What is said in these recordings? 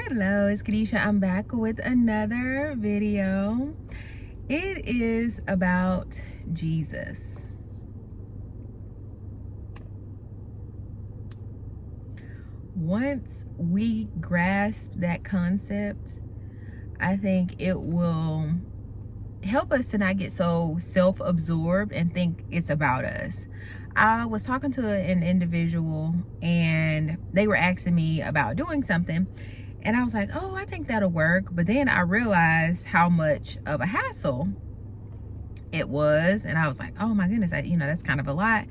Hello, it's Kadesha. I'm back with another video. It is about Jesus. Once we grasp that concept, I think it will help us to not get so self-absorbed and think it's about us. I was talking to an individual and they were asking me about doing something, and I was like, oh, I think that'll work. But then I realized how much of a hassle it was, and I was like, oh my goodness, that's kind of a lot.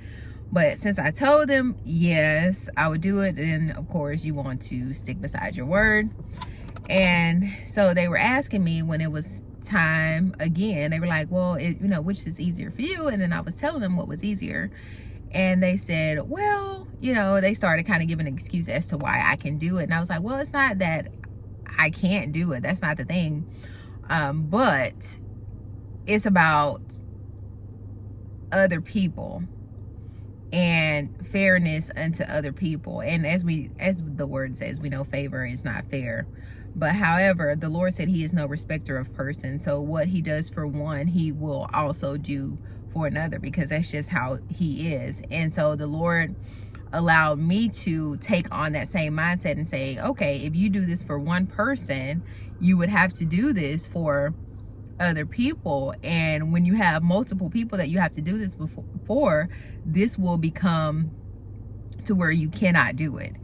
But since I told them yes, I would do it, then of course you want to stick beside your word. And so they were asking me when it was time again, they were like, well, which is easier for you? And then I was telling them what was easier, and they said, well, they started kind of giving an excuse as to why I can do it. And I was like, well, it's not that I can't do it, that's not the thing, but it's about other people and fairness unto other people. And as the word says, we know favor is not fair. But however, the Lord said he is no respecter of person. So what he does for one, he will also do for another, because that's just how he is. And so the Lord allowed me to take on that same mindset and say, okay, if you do this for one person, you would have to do this for other people. And when you have multiple people that you have to do this before, this will become to where you cannot do it.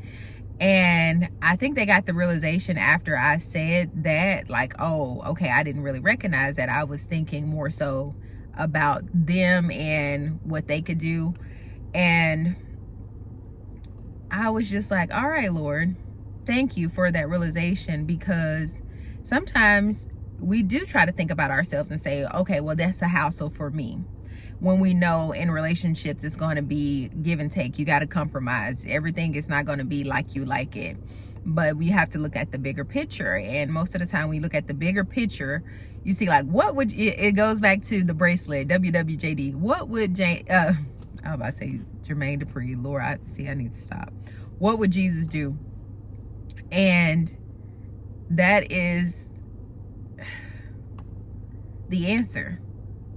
And I think they got the realization after I said that, like, oh, okay, I didn't really recognize that. I was thinking more so about them and what they could do. And I was just like, all right, Lord, thank you for that realization, because sometimes we do try to think about ourselves and say, okay, well, that's a hassle for me. When we know in relationships, it's going to be give and take. You got to compromise. Everything is not going to be like you like it. But we have to look at the bigger picture. And most of the time we look at the bigger picture, you see, like, what would, it goes back to the bracelet, WWJD. What would I was about to say Jermaine Dupri. Lord, I need to stop. What would Jesus do? And that is the answer.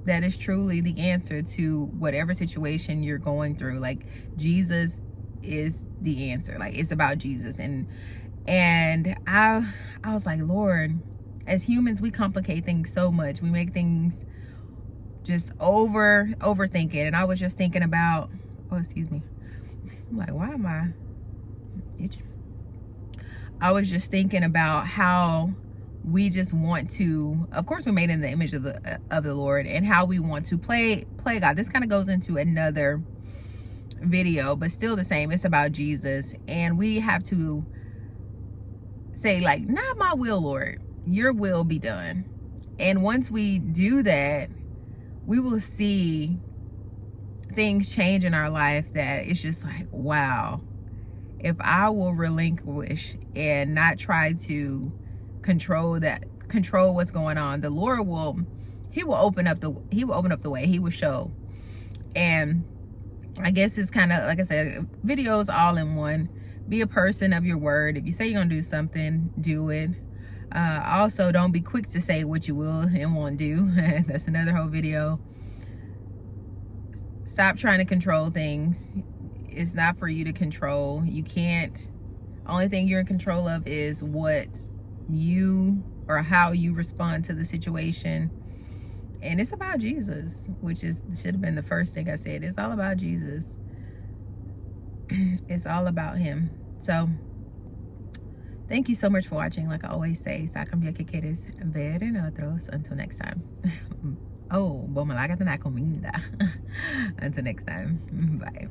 That is truly the answer to whatever situation you're going through. Like, Jesus is the answer. Like, it's about Jesus. And I was like, Lord, as humans, we complicate things so much. We make things just overthink it. And I was just thinking about, oh, excuse me. I'm like, why am I itching? I was just thinking about how we just want to, of course, we're made in the image of the Lord, and how we want to play God. This kind of goes into another video, but still the same. It's about Jesus, and we have to say, like, not my will, Lord, your will be done. And once we do that, we will see things change in our life that it's just like, wow, if I will relinquish and not try to control what's going on, the Lord will open up the way. He will show. And I guess it's kind of, like I said, videos all in one. Be a person of your word. If you say you're gonna do something, do it. Also, don't be quick to say what you will and won't do. That's another whole video. Stop trying to control things. It's not for you to control. You can't. Only thing you're in control of is what you, or how you respond to the situation. And it's about Jesus, which should have been the first thing I said. It's all about Jesus. It's all about him. So thank you so much for watching. Like I always say, sa cambiar que quieres ver en otros. Until next time. Oh, bumalaga na comida. Until next time. Bye.